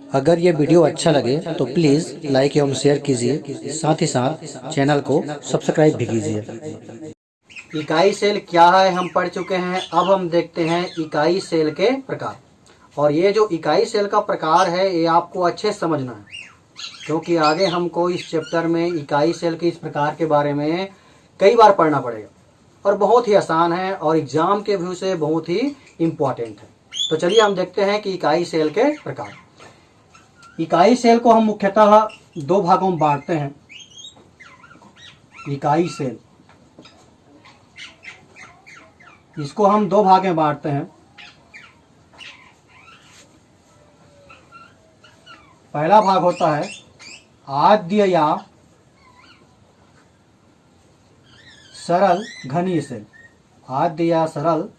अगर ये वीडियो अच्छा लगे तो प्लीज़ लाइक एवं शेयर कीजिए, साथ ही साथ चैनल को सब्सक्राइब भी कीजिए। इकाई सेल क्या है हम पढ़ चुके हैं। अब हम देखते हैं इकाई सेल के प्रकार। और ये जो इकाई सेल का प्रकार है ये आपको अच्छे से समझना है, क्योंकि आगे हमको इस चैप्टर में इकाई सेल के इस प्रकार के बारे में कई बार पढ़ना पड़ेगा और बहुत ही आसान है और एग्जाम के व्यू से बहुत ही इम्पोर्टेंट है। तो चलिए हम देखते हैं कि इकाई सेल के प्रकार। इकाई सेल को हम मुख्यतः दो भागों में बांटते हैं। इकाई सेल इसको हम दो भाग में बांटते हैं। पहला भाग होता है आद्य या सरल घनीय सेल। आद्य या सरल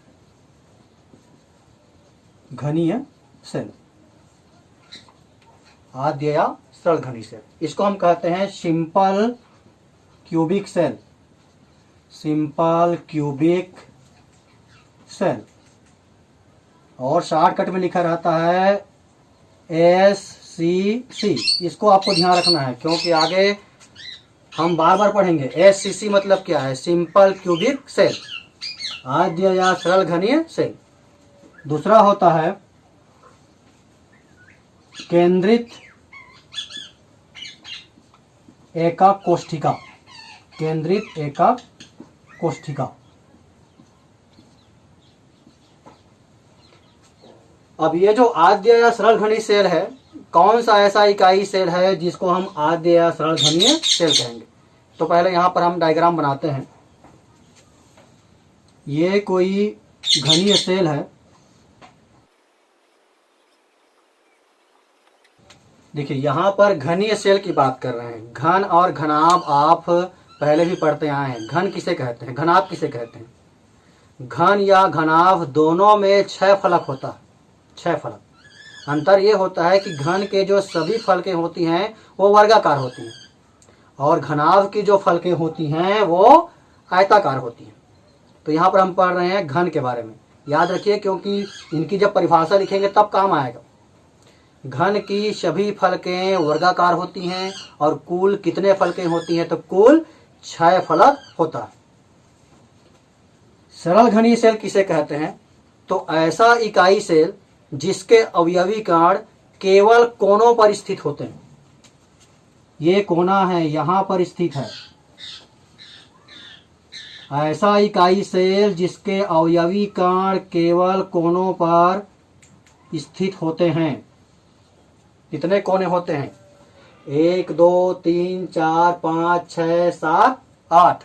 घनीय सेल। आद्य या सरल घनीय सेल इसको हम कहते हैं simple cubic cell. Simple cubic cell और शॉर्टकट में लिखा रहता है SCC। इसको आपको ध्यान रखना है क्योंकि आगे हम बार बार पढ़ेंगे। SCC मतलब क्या है? सिंपल क्यूबिक सेल, आद्य या सरल घनीय सेल। दूसरा होता है केंद्रित एकक कोष्ठिका। केंद्रित एकक कोष्ठिका। अब ये जो आद्य या सरल घनीय सेल है, कौन सा ऐसा इकाई सेल है जिसको हम आद्य या सरल घनीय सेल कहेंगे? तो पहले यहां पर हम डायग्राम बनाते हैं। ये कोई घनीय सेल है। देखिए यहां पर घनीय सेल की बात कर रहे हैं। घन और घनाभ आप पहले भी पढ़ते आए हैं। घन किसे कहते हैं, घनाभ किसे कहते हैं? घन या घनाभ दोनों में 6 फलक होता है। 6 फलक। अंतर ये होता है कि घन के जो सभी फलकें होती हैं वो वर्गाकार होती हैं और घनाभ की जो फलकें होती हैं वो आयताकार होती हैं। तो यहाँ पर हम पढ़ रहे हैं घन के बारे में। याद रखिए क्योंकि इनकी जब परिभाषा लिखेंगे तब काम आएगा। घन की सभी फलकें वर्गाकार होती हैं और कुल कितने फलकें होती हैं? तो कुल 6 फलक होता है। सरल घनीय सेल किसे कहते हैं? तो ऐसा इकाई सेल जिसके अवयवी कण केवल कोनों पर स्थित होते हैं। ये कोना है, यहां पर स्थित है। ऐसा इकाई सेल जिसके अवयवी कण केवल कोनों पर स्थित होते हैं। कितने कोने होते हैं? 1 2 3 4 5 6 7 8।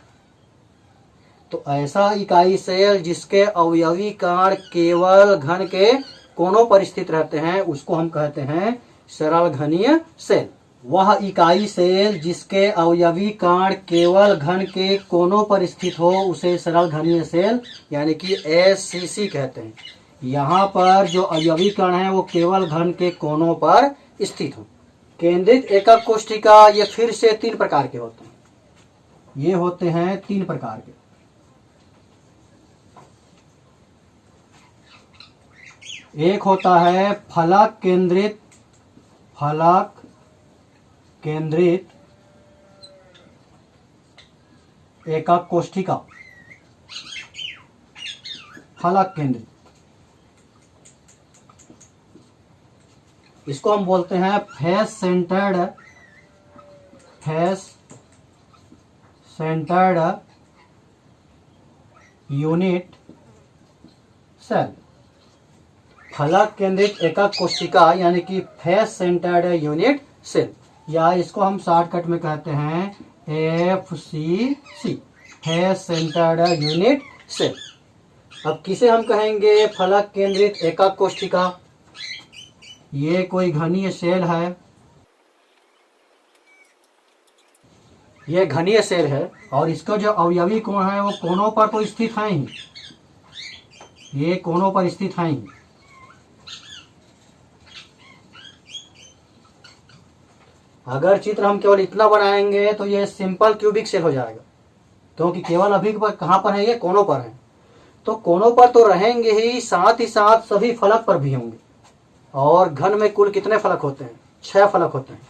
तो ऐसा इकाई सेल जिसके अवयवी कण केवल घन के कोनों पर स्थित रहते हैं उसको हम कहते हैं सरल घनीय सेल। वह इकाई सेल जिसके अवयवी कण केवल घन के कोनों पर स्थित हो उसे सरल घनीय सेल यानी कि SCC कहते हैं। यहाँ पर जो अवयवी कण है वो केवल घन के कोनों पर स्थित हो। केंद्रित एकक कोष्ठिका ये फिर से 3 प्रकार के होते हैं। ये होते हैं 3 प्रकार के। एक होता है फलक केंद्रित एकक कोष्ठिका। फलक केंद्रित इसको हम बोलते हैं फेस सेंटर्ड यूनिट सेल। फलक केंद्रित एकक कोशिका यानी कि फेस सेंटर्ड यूनिट सेल, या इसको हम शॉर्टकट में कहते हैं FCC, face centred unit cell. अब किसे हम कहेंगे फलक केंद्रित एकक कोशिका? ये कोई घनीय सेल है। ये घनीय सेल है और इसका जो अवयवी कोण है वो कोनों पर तो स्थित है ही। ये कोनों पर स्थित है ही। अगर चित्र हम केवल इतना बनाएंगे तो ये सिंपल क्यूबिक सेल हो जाएगा, क्योंकि केवल अभी कहाँ पर है? ये कोनों पर है। तो कोनों पर तो रहेंगे ही, साथ ही साथ सभी फलक पर भी होंगे और घन में कुल कितने फलक होते हैं? 6 फलक होते हैं।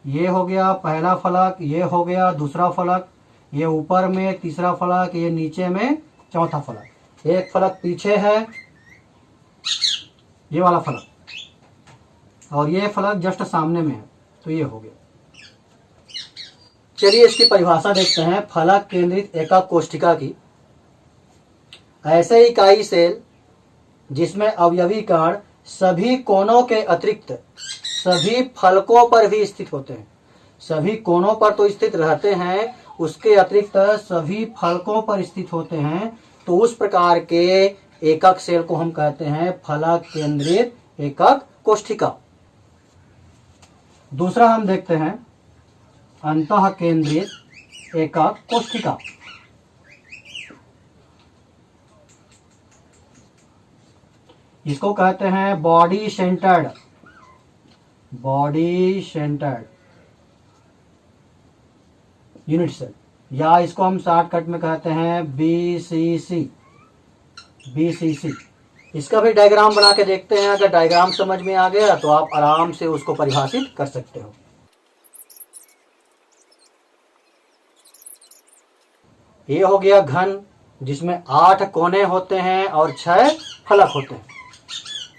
ये हो गया पहला फलक, ये हो गया दूसरा फलक, ये ऊपर में तीसरा फलक, ये नीचे में चौथा फलक, एक फलक पीछे है ये वाला फलक, और ये फलक जस्ट सामने में है, तो ये हो गया। चलिए इसकी परिभाषा देखते हैं फलक केंद्रित एकक कोष्ठिका की। ऐसे इकाई सेल जिसमें अवयवी कण सभी कोनों के अतिरिक्त सभी फलकों पर भी स्थित होते हैं। सभी कोनों पर तो स्थित रहते हैं, उसके अतिरिक्त सभी फलकों पर स्थित होते हैं, तो उस प्रकार के एकक सेल को हम कहते हैं फलक केंद्रित एकक कोष्ठिका। दूसरा हम देखते हैं अंतः केंद्रित एकक कोष्ठिका। इसको कहते हैं बॉडी सेंटर्ड यूनिट सेल, या इसको हम शॉर्टकट में कहते हैं बीसीसी। इसका भी डायग्राम बना के देखते हैं। अगर डायग्राम समझ में आ गया तो आप आराम से उसको परिभाषित कर सकते हो। ये हो गया घन जिसमें 8 कोने होते हैं और 6 फलक होते हैं।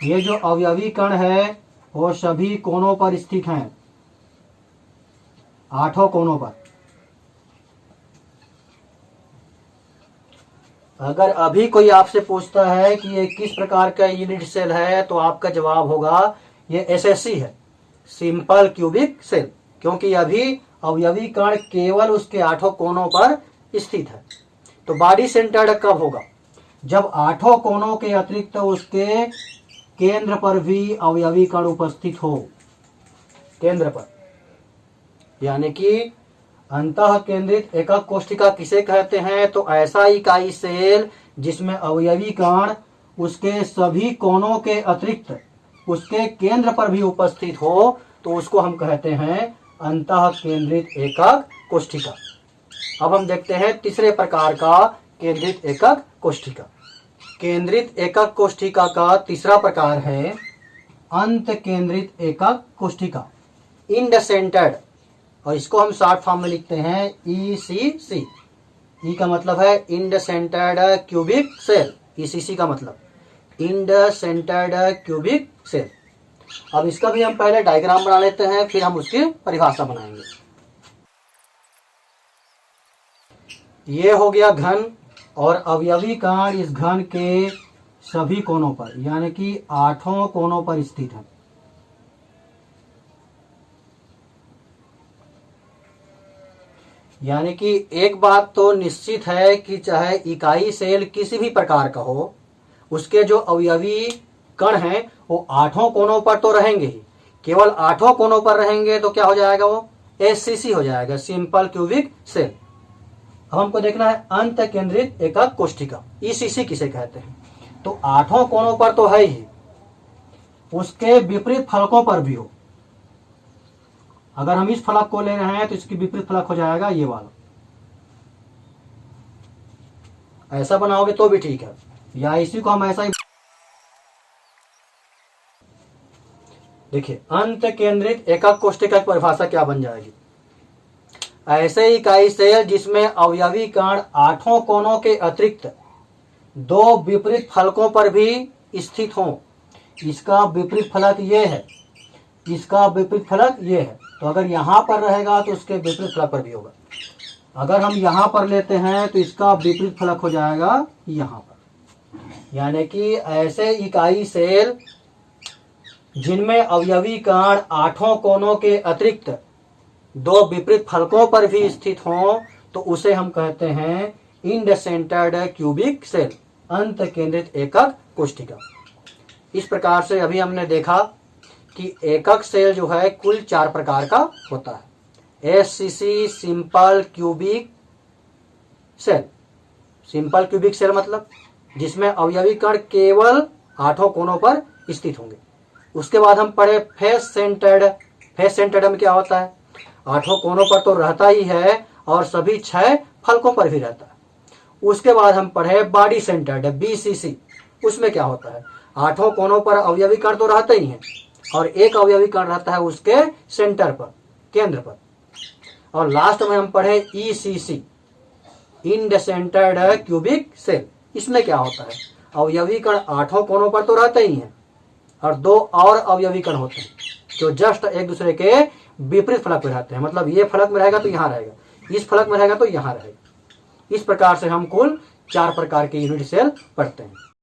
ये जो अवयवी कण है वो सभी कोनों पर स्थित हैं, 8 कोनों पर। अगर अभी कोई आपसे पूछता है कि ये किस प्रकार का यूनिट सेल है, तो आपका जवाब होगा ये एसएससी है, सिंपल क्यूबिक सेल, क्योंकि अभी अवयवी कण केवल उसके 8 कोनों पर स्थित है। तो बॉडी सेंटर्ड कब होगा? जब 8 कोनों के अतिरिक्त उसके केंद्र पर भी अवयवी कण उपस्थित हो, केंद्र पर। यानी कि अंतः केंद्रित एकक कोष्ठिका किसे कहते हैं? तो ऐसा इकाई सेल जिसमें अवयवी कण उसके सभी कोनों के अतिरिक्त उसके केंद्र पर भी उपस्थित हो, तो उसको हम कहते हैं अंतः केंद्रित एकक कोष्ठिका। अब हम देखते हैं तीसरे प्रकार का केंद्रित एकक कोष्ठिका। केंद्रित एकक कोष्ठिका का तीसरा प्रकार है अंत केंद्रित एकक कोष्ठिका, इंड सेंटर्ड, और इसको हम शॉर्ट फॉर्म में लिखते हैं ईसीसी। ई का मतलब है end centred cubic cell, ECC का मतलब इंड सेंटर्ड क्यूबिक सेल। अब इसका भी हम पहले डायग्राम बना लेते हैं, फिर हम उसकी परिभाषा बनाएंगे। ये हो गया घन, और अवयवी कण इस घन के सभी कोनों पर यानी कि 8 कोनों पर स्थित है। यानी कि एक बात तो निश्चित है कि चाहे इकाई सेल किसी भी प्रकार का हो, उसके जो अवयवी कण हैं वो 8 कोनों पर तो रहेंगे ही। केवल 8 कोनों पर रहेंगे तो क्या हो जाएगा? वो एससीसी हो जाएगा, सिंपल क्यूबिक सेल। अब हमको देखना है अंत केंद्रित एकक कोष्ठिका, ईसीसी किसे कहते हैं? तो 8 कोनों पर तो है ही, उसके विपरीत फलकों पर भी हो। अगर हम इस फलक को ले रहे हैं तो इसकी विपरीत फलक हो जाएगा ये वाला। ऐसा बनाओगे तो भी ठीक है, या इसी को हम ऐसा ही। देखिए अंत केंद्रित एकक कोष्ठिका की परिभाषा क्या बन जाएगी? ऐसे इकाई सेल जिसमें अवयवी कण 8 कोनों के अतिरिक्त 2 विपरीत फलकों पर भी स्थित हों। इसका विपरीत फलक ये है, इसका विपरीत फलक ये है, तो अगर यहां पर रहेगा तो उसके विपरीत फलक पर भी होगा। अगर हम यहां पर लेते हैं तो इसका विपरीत फलक हो जाएगा यहां पर। यानी कि ऐसे इकाई सेल जिनमें अवयवी कण 8 कोनों के अतिरिक्त 2 विपरीत फलकों पर भी स्थित हों, तो उसे हम कहते हैं इंड सेंटर्ड क्यूबिक सेल, अंत केंद्रित एकक कोष्ठिका। इस प्रकार से अभी हमने देखा कि एकक सेल जो है कुल 4 प्रकार का होता है। SCC, simple cubic cell. Simple cubic cell मतलब जिसमें अवयवी कण केवल 8 कोनों पर स्थित होंगे। उसके बाद हम पढ़े फेस सेंटर्ड। फेस सेंटर्ड में क्या होता है? 8 कोनों पर तो रहता ही है और सभी 6 फलकों पर भी रहता है। उसके बाद हम पढ़े बॉडी सेंटर्ड, बीसीसी। उसमें क्या होता है? आठों कोनों पर अवयवी कण तो रहते ही हैं, और एक अवयवी कण रहता है उसके सेंटर पर, केंद्र पर। और लास्ट में हम पढ़े ईसीसी, इंडेसेंटर्ड क्यूबिक सेल। इसमें क्या होता है, अवयवी कण आठों कोनों पर तो रहते ही हैं, और दो और अवयवी कण होते हैं जो जस्ट एक दूसरे के विपरीत फलक में रहते हैं। मतलब ये फलक में रहेगा तो यहाँ रहेगा, इस फलक में रहेगा तो यहाँ रहेगा। इस प्रकार से हम कुल 4 प्रकार के यूनिट सेल पढ़ते हैं।